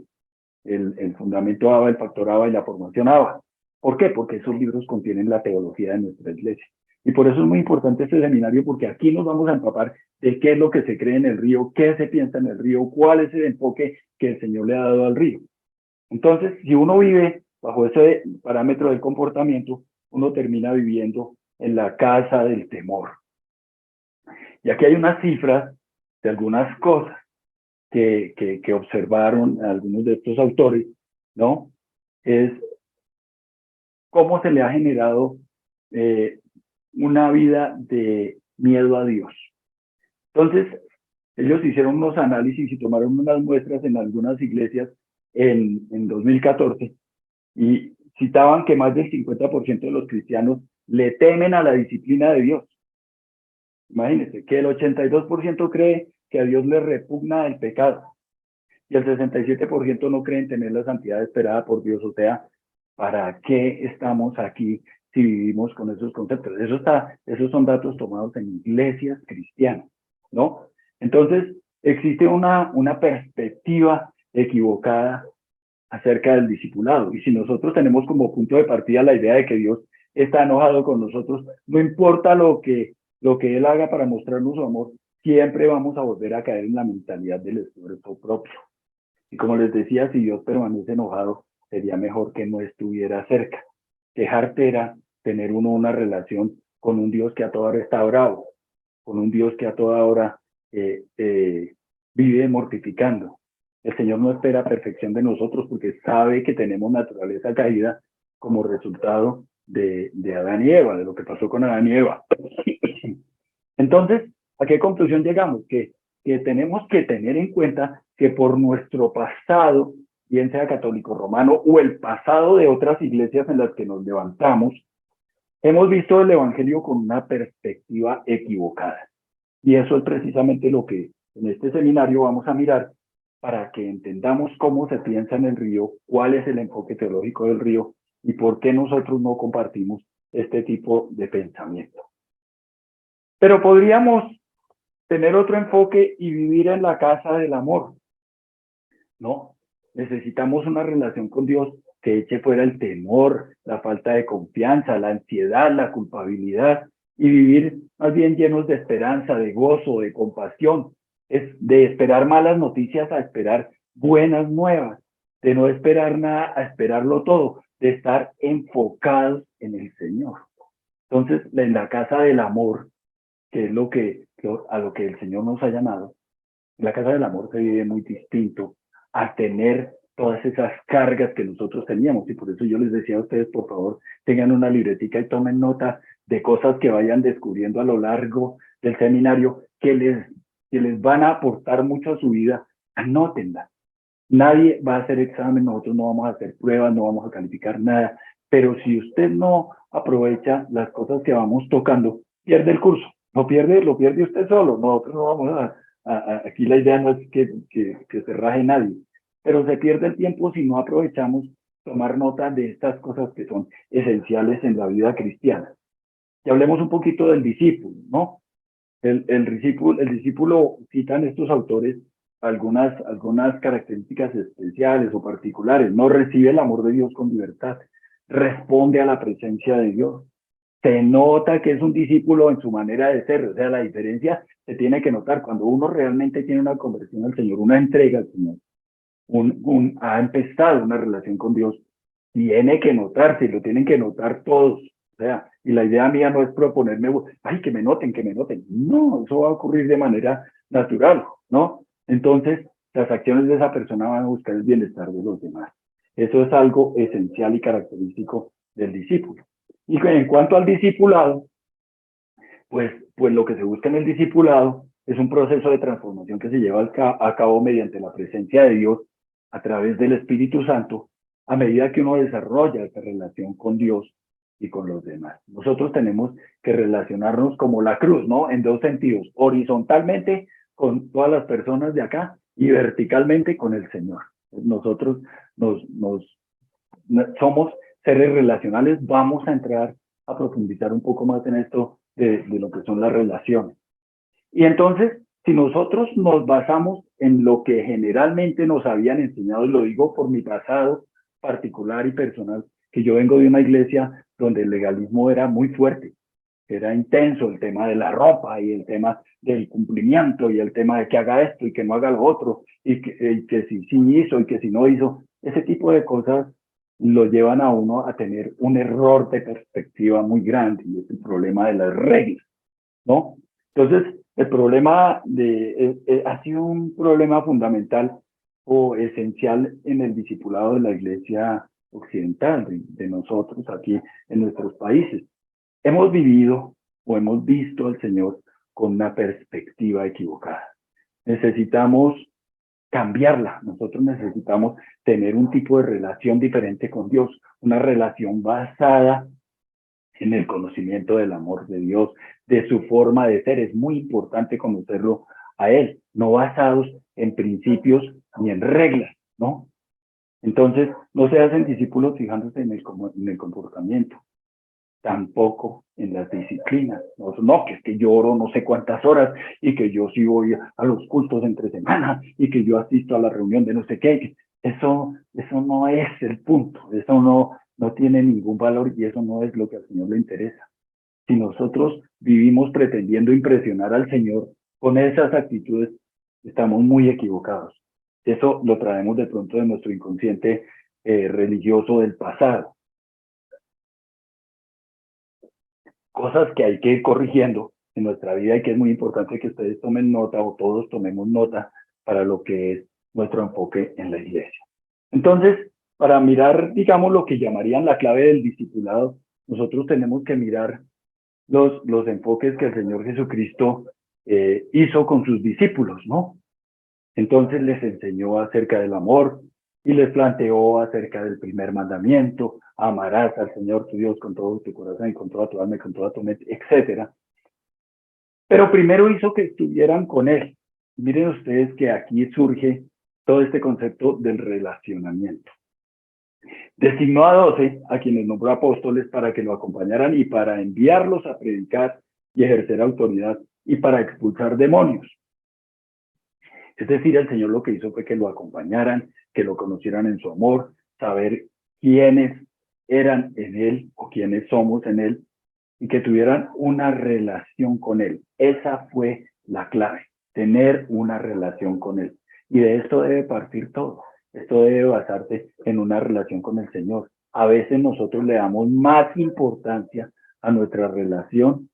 A: el fundamento Aba, el factor Aba y la formación Aba. ¿Por qué? Porque esos libros contienen la teología de nuestra iglesia. Y por eso es muy importante este seminario, porque aquí nos vamos a empapar de qué es lo que se cree en el río, qué se piensa en el río, cuál es el enfoque que el Señor le ha dado al río. Entonces, si uno vive bajo ese parámetro del comportamiento, uno termina viviendo en la casa del temor. Y aquí hay unas cifras de algunas cosas que observaron algunos de estos autores, ¿no? Es cómo se le ha generado una vida de miedo a Dios. Entonces, ellos hicieron unos análisis y tomaron unas muestras en algunas iglesias en 2014 y citaban que más del 50% de los cristianos le temen a la disciplina de Dios. Imagínense que el 82% cree que a Dios le repugna el pecado y el 67% no cree en tener la santidad esperada por Dios. O sea, ¿para qué estamos aquí si vivimos con esos conceptos? Esos son datos tomados en iglesias cristianas, ¿no? Entonces, existe una perspectiva equivocada acerca del discipulado. Y si nosotros tenemos como punto de partida la idea de que Dios está enojado con nosotros, no importa lo que Él haga para mostrarnos su amor, siempre vamos a volver a caer en la mentalidad del esfuerzo propio. Y como les decía, si Dios permanece enojado, sería mejor que no estuviera cerca. Dejarte era tener uno una relación con un Dios que a toda hora está bravo, con un Dios que a toda hora vive mortificando. El Señor no espera perfección de nosotros porque sabe que tenemos naturaleza caída como resultado de Adán y Eva, de lo que pasó con Adán y Eva. Entonces, ¿a qué conclusión llegamos? Que tenemos que tener en cuenta que por nuestro pasado, bien sea católico romano o el pasado de otras iglesias en las que nos levantamos, hemos visto el evangelio con una perspectiva equivocada. Y eso es precisamente lo que en este seminario vamos a mirar para que entendamos cómo se piensa en el río, cuál es el enfoque teológico del río y por qué nosotros no compartimos este tipo de pensamiento. Pero podríamos tener otro enfoque y vivir en la casa del amor, ¿no? Necesitamos una relación con Dios que eche fuera el temor, la falta de confianza, la ansiedad, la culpabilidad, y vivir más bien llenos de esperanza, de gozo, de compasión. Es de esperar malas noticias a esperar buenas nuevas, de no esperar nada a esperarlo todo, de estar enfocados en el Señor. Entonces, en la casa del amor, que es a lo que el Señor nos ha llamado, en la casa del amor se vive muy distinto a tener todas esas cargas que nosotros teníamos. Y por eso yo les decía a ustedes, por favor, tengan una libretica y tomen nota de cosas que vayan descubriendo a lo largo del seminario que les van a aportar mucho a su vida. Anótenla. Nadie va a hacer examen, nosotros no vamos a hacer pruebas, no vamos a calificar nada. Pero si usted no aprovecha las cosas que vamos tocando, pierde el curso. Lo pierde usted solo. Nosotros no vamos aquí la idea no es que se raje nadie, pero se pierde el tiempo si no aprovechamos tomar nota de estas cosas que son esenciales en la vida cristiana. Y hablemos un poquito del discípulo, ¿no? El discípulo, citan estos autores algunas características especiales o particulares. No recibe el amor de Dios con libertad, responde a la presencia de Dios. Se nota que es un discípulo en su manera de ser, o sea, la diferencia se tiene que notar cuando uno realmente tiene una conversión al Señor, una entrega al Señor, ha empezado una relación con Dios, tiene que notarse, y lo tienen que notar todos. O sea, y la idea mía no es proponerme, ay, que me noten, no, eso va a ocurrir de manera natural, ¿no? Entonces, las acciones de esa persona van a buscar el bienestar de los demás. Eso es algo esencial y característico del discípulo. Y en cuanto al discipulado, pues lo que se busca en el discipulado es un proceso de transformación que se lleva a cabo mediante la presencia de Dios a través del Espíritu Santo, a medida que uno desarrolla esa relación con Dios y con los demás. Nosotros tenemos que relacionarnos como la cruz, ¿no? En dos sentidos, horizontalmente con todas las personas de acá y verticalmente con el Señor. Nosotros somos seres relacionales, vamos a entrar a profundizar un poco más en esto de lo que son las relaciones. Y entonces, si nosotros nos basamos en lo que generalmente nos habían enseñado, y lo digo por mi pasado particular y personal, que yo vengo de una iglesia donde el legalismo era muy fuerte, era intenso el tema de la ropa y el tema del cumplimiento y el tema de que haga esto y que no haga lo otro y que si sí hizo y que si no hizo, ese tipo de cosas lo llevan a uno a tener un error de perspectiva muy grande y es el problema de las reglas, ¿no? Entonces, el problema ha sido un problema fundamental o esencial en el discipulado de la iglesia occidental, de nosotros aquí en nuestros países. Hemos vivido o hemos visto al Señor con una perspectiva equivocada. Necesitamos cambiarla. Nosotros necesitamos tener un tipo de relación diferente con Dios, una relación basada en el conocimiento del amor de Dios, de su forma de ser. Es muy importante conocerlo a Él, no basados en principios ni en reglas, ¿no? Entonces, no se hacen discípulos fijándose en el comportamiento, tampoco en las disciplinas. No, que es que yo oro no sé cuántas horas y que yo sí voy a los cultos entre semana y que yo asisto a la reunión de no sé qué. Eso no es el punto, eso no tiene ningún valor y eso no es lo que al Señor le interesa. Si nosotros vivimos pretendiendo impresionar al Señor con esas actitudes, estamos muy equivocados. Eso lo traemos de pronto de nuestro inconsciente religioso del pasado. Cosas que hay que ir corrigiendo en nuestra vida y que es muy importante que ustedes tomen nota o todos tomemos nota para lo que es nuestro enfoque en la iglesia. Entonces, para mirar, digamos, lo que llamarían la clave del discipulado, nosotros tenemos que mirar los enfoques que el Señor Jesucristo hizo con sus discípulos, ¿no? Entonces les enseñó acerca del amor y les planteó acerca del primer mandamiento: amarás al Señor tu Dios con todo tu corazón y con toda tu alma y con toda tu mente, etc. Pero primero hizo que estuvieran con Él. Miren ustedes que aquí surge todo este concepto del relacionamiento. Designó a 12, a quienes nombró apóstoles, para que lo acompañaran y para enviarlos a predicar y ejercer autoridad y para expulsar demonios. Es decir, el Señor lo que hizo fue que lo acompañaran, que lo conocieran en su amor, saber quiénes eran en Él o quiénes somos en Él y que tuvieran una relación con Él. Esa fue la clave, tener una relación con Él. Y de esto debe partir todo. Esto debe basarse en una relación con el Señor. A veces nosotros le damos más importancia a nuestra relación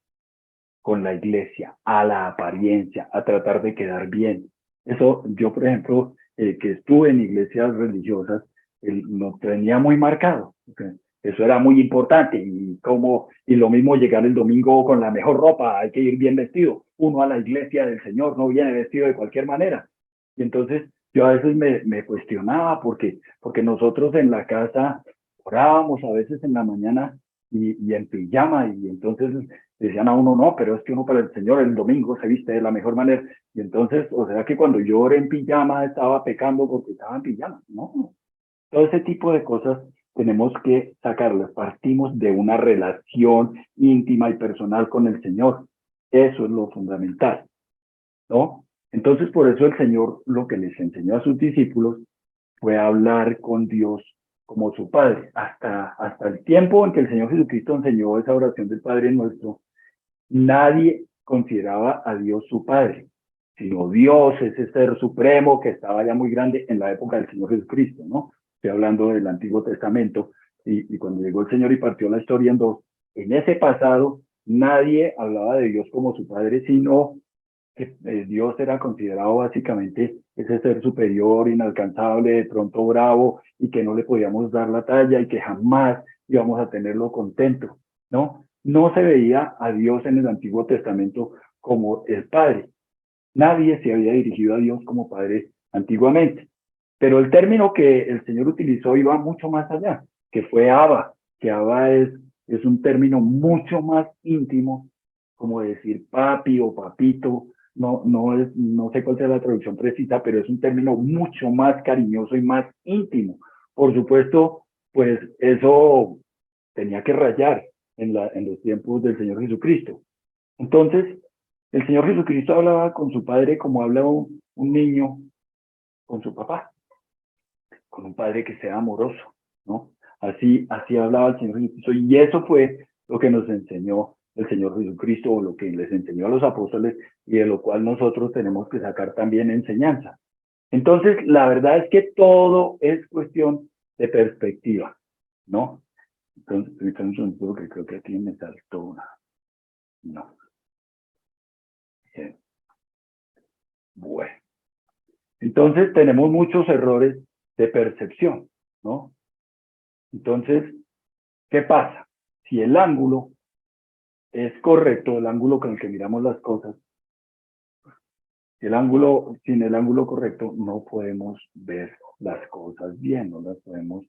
A: con la iglesia, a la apariencia, a tratar de quedar bien. Eso, yo, por ejemplo, que estuve en iglesias religiosas, lo tenía muy marcado. Okay. Eso era muy importante. Y lo mismo llegar el domingo con la mejor ropa, hay que ir bien vestido. Uno a la iglesia del Señor no viene vestido de cualquier manera. Y entonces yo a veces me cuestionaba porque nosotros en la casa orábamos a veces en la mañana y en pijama, y entonces decían a uno, no, pero es que uno para el Señor el domingo se viste de la mejor manera. Y entonces, o sea que cuando yo oré en pijama estaba pecando porque estaba en pijama. No, todo ese tipo de cosas tenemos que sacarlas. Partimos de una relación íntima y personal con el Señor. Eso es lo fundamental, ¿no? Entonces, por eso el Señor lo que les enseñó a sus discípulos fue hablar con Dios como su Padre. Hasta el tiempo en que el Señor Jesucristo enseñó esa oración del Padre Nuestro, nadie consideraba a Dios su Padre, sino Dios, ese ser supremo que estaba ya muy grande en la época del Señor Jesucristo, ¿no? Estoy hablando del Antiguo Testamento, y cuando llegó el Señor y partió la historia en dos, en ese pasado nadie hablaba de Dios como su Padre, sino que Dios era considerado básicamente ese ser superior, inalcanzable, de pronto bravo, y que no le podíamos dar la talla y que jamás íbamos a tenerlo contento, ¿no? No se veía a Dios en el Antiguo Testamento como el Padre. Nadie se había dirigido a Dios como Padre antiguamente. Pero el término que el Señor utilizó iba mucho más allá, que fue Abba, que Abba es es un término mucho más íntimo, como decir papi o papito. No sé cuál sea la traducción precisa, pero es un término mucho más cariñoso y más íntimo. Por supuesto, pues eso tenía que rayar en los tiempos del Señor Jesucristo. Entonces, el Señor Jesucristo hablaba con su padre como habla un niño con su papá, con un padre que sea amoroso, ¿no? Así hablaba el Señor Jesucristo, y eso fue lo que nos enseñó el Señor Jesucristo, o lo que les enseñó a los apóstoles, y de lo cual nosotros tenemos que sacar también enseñanza. Entonces, la verdad es que todo es cuestión de perspectiva, ¿no? Entonces, que creo que aquí me saltó una. No. Bien. Bueno. Entonces, tenemos muchos errores de percepción, ¿no? Entonces, ¿qué pasa? Si el ángulo es correcto, el ángulo con el que miramos las cosas, sin el ángulo correcto, no podemos ver las cosas bien, no las podemos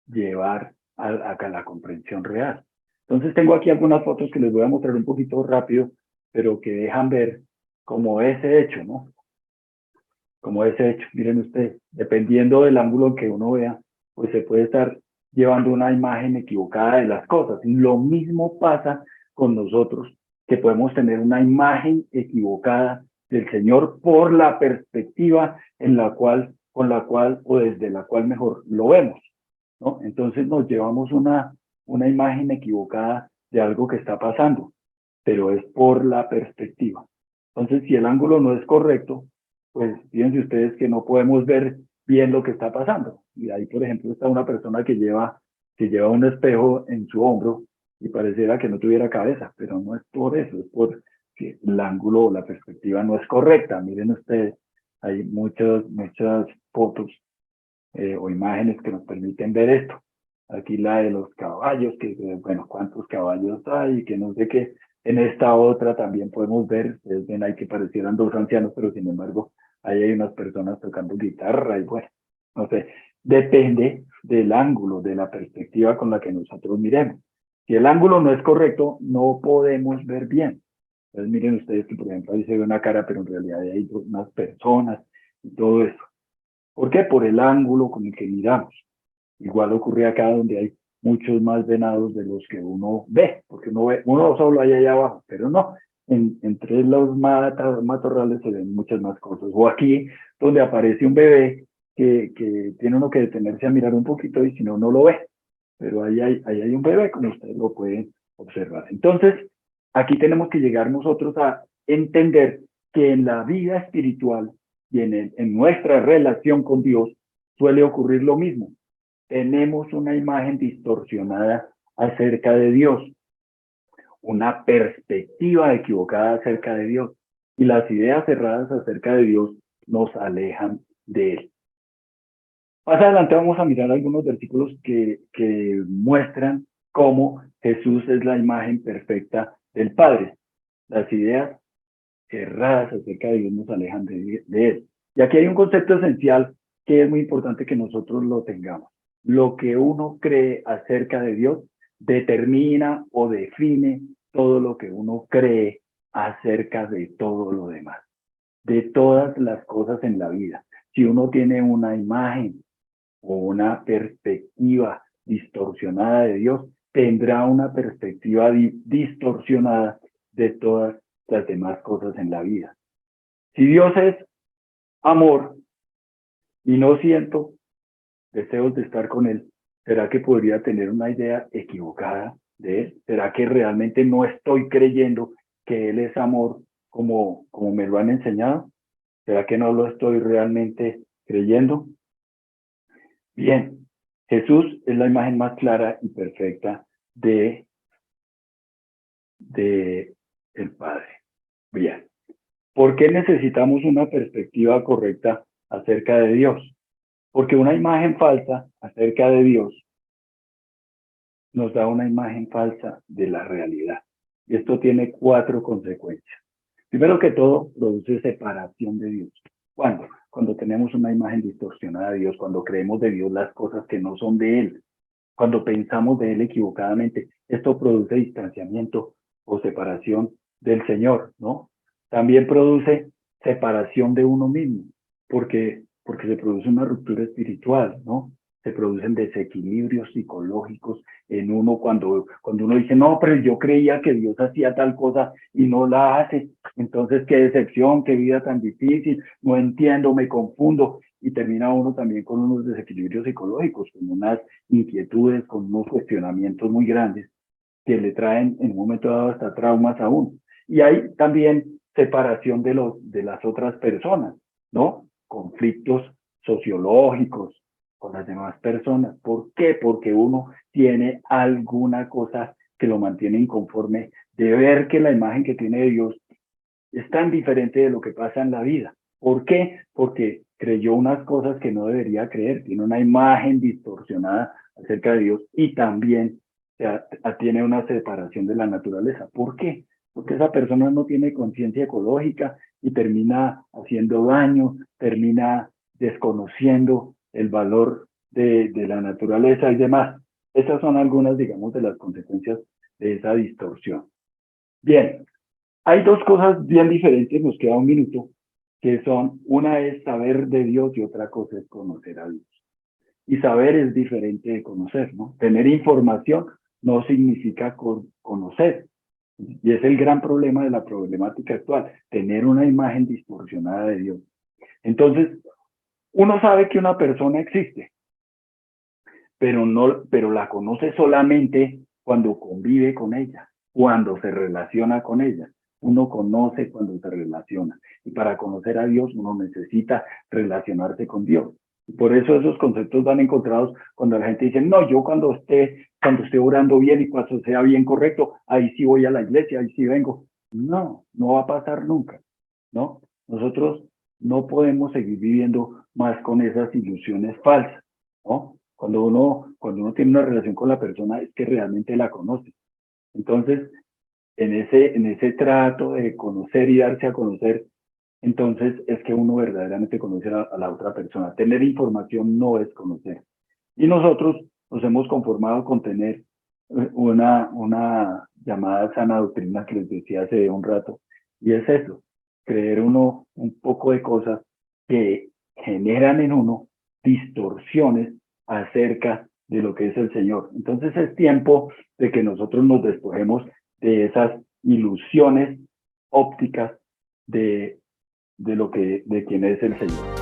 A: llevar a la comprensión real. Entonces tengo aquí algunas fotos que les voy a mostrar un poquito rápido, pero que dejan ver como ese hecho, ¿no? Como ese hecho. Miren ustedes, dependiendo del ángulo que uno vea, pues se puede estar llevando una imagen equivocada de las cosas. Lo mismo pasa con nosotros, que podemos tener una imagen equivocada del Señor por la perspectiva con la cual o desde la cual mejor lo vemos, ¿no? Entonces nos llevamos una imagen equivocada de algo que está pasando, pero es por la perspectiva. Entonces, si el ángulo no es correcto, pues fíjense ustedes que no podemos ver bien lo que está pasando. Y ahí, por ejemplo, está una persona que lleva un espejo en su hombro y pareciera que no tuviera cabeza, pero no es por eso, es por que el ángulo o la perspectiva no es correcta. Miren ustedes, hay muchas fotos o imágenes que nos permiten ver esto. Aquí la de los caballos, que bueno, cuántos caballos hay, que no sé qué. En esta otra también podemos ver, ustedes ven ahí que parecieran dos ancianos, pero sin embargo, ahí hay unas personas tocando guitarra y bueno, no sé, depende del ángulo, de la perspectiva con la que nosotros miremos. Si el ángulo no es correcto, no podemos ver bien. Entonces miren ustedes que, por ejemplo, ahí se ve una cara, pero en realidad hay unas personas y todo eso. ¿Por qué? Por el ángulo con el que miramos. Igual ocurre acá donde hay muchos más venados de los que uno ve, porque uno solo hay allá abajo, pero no, entre los matorrales se ven muchas más cosas. O aquí, donde aparece un bebé que tiene uno que detenerse a mirar un poquito y si no, no lo ve. Pero ahí hay un bebé, como ustedes lo pueden observar. Entonces, aquí tenemos que llegar nosotros a entender que en la vida espiritual y en nuestra relación con Dios suele ocurrir lo mismo. Tenemos una imagen distorsionada acerca de Dios, una perspectiva equivocada acerca de Dios, y las ideas cerradas acerca de Dios nos alejan de Él. Más adelante vamos a mirar algunos versículos que muestran cómo Jesús es la imagen perfecta del Padre. Las ideas cerradas acerca de Dios nos alejan de Él. Y aquí hay un concepto esencial que es muy importante que nosotros lo tengamos. Lo que uno cree acerca de Dios determina o define todo lo que uno cree acerca de todo lo demás, de todas las cosas en la vida. Si uno tiene una imagen o una perspectiva distorsionada de Dios, tendrá una perspectiva distorsionada de todas las demás cosas en la vida. Si Dios es amor y no siento deseos de estar con Él, ¿será que podría tener una idea equivocada de Él? ¿Será que realmente no estoy creyendo que Él es amor como me lo han enseñado? ¿Será que no lo estoy realmente creyendo? Bien, Jesús es la imagen más clara y perfecta de el Padre. Bien. ¿Por qué necesitamos una perspectiva correcta acerca de Dios? Porque una imagen falsa acerca de Dios nos da una imagen falsa de la realidad. Y esto tiene 4 consecuencias. Primero que todo, produce separación de Dios. ¿Cuándo? Cuando tenemos una imagen distorsionada de Dios, cuando creemos de Dios las cosas que no son de Él. cuando pensamos de Él equivocadamente. Esto produce distanciamiento o separación del Señor, ¿no? También produce separación de uno mismo, porque se produce una ruptura espiritual, ¿no? Se producen desequilibrios psicológicos en uno cuando uno dice, no, pero yo creía que Dios hacía tal cosa y no la hace. Entonces, qué decepción, qué vida tan difícil, no entiendo, me confundo. Y termina uno también con unos desequilibrios psicológicos, con unas inquietudes, con unos cuestionamientos muy grandes que le traen en un momento dado hasta traumas a uno. Y hay también separación de las otras personas, ¿no? Conflictos sociológicos con las demás personas. ¿Por qué? Porque uno tiene alguna cosa que lo mantiene inconforme de ver que la imagen que tiene de Dios es tan diferente de lo que pasa en la vida. ¿Por qué? Porque creyó unas cosas que no debería creer, tiene una imagen distorsionada acerca de Dios y también tiene una separación de la naturaleza. ¿Por qué? Porque esa persona no tiene conciencia ecológica y termina haciendo daño, termina desconociendo el valor de la naturaleza y demás. Esas son algunas, digamos, de las consecuencias de esa distorsión. Bien, hay dos cosas bien diferentes, nos queda un minuto, que son, una es saber de Dios y otra cosa es conocer a Dios. Y saber es diferente de conocer, ¿no? Tener información no significa conocer. Y es el gran problema de la problemática actual, tener una imagen distorsionada de Dios. Entonces, uno sabe que una persona existe, pero la conoce solamente cuando convive con ella, cuando se relaciona con ella. Uno conoce cuando se relaciona. Y para conocer a Dios uno necesita relacionarse con Dios. Y por eso esos conceptos van encontrados cuando la gente dice, no, yo cuando esté orando bien y cuando sea bien correcto, ahí sí voy a la iglesia, ahí sí vengo. No, no va a pasar nunca, ¿no? Nosotros no podemos seguir viviendo más con esas ilusiones falsas, ¿no? Cuando uno tiene una relación con la persona es que realmente la conoce. Entonces, en ese trato de conocer y darse a conocer, entonces es que uno verdaderamente conoce a la otra persona. Tener información no es conocer. Y nosotros nos hemos conformado con tener una llamada sana doctrina que les decía hace un rato, y es eso, creer uno un poco de cosas que generan en uno distorsiones acerca de lo que es el Señor. Entonces es tiempo de que nosotros nos despojemos de esas ilusiones ópticas de quién es el Señor.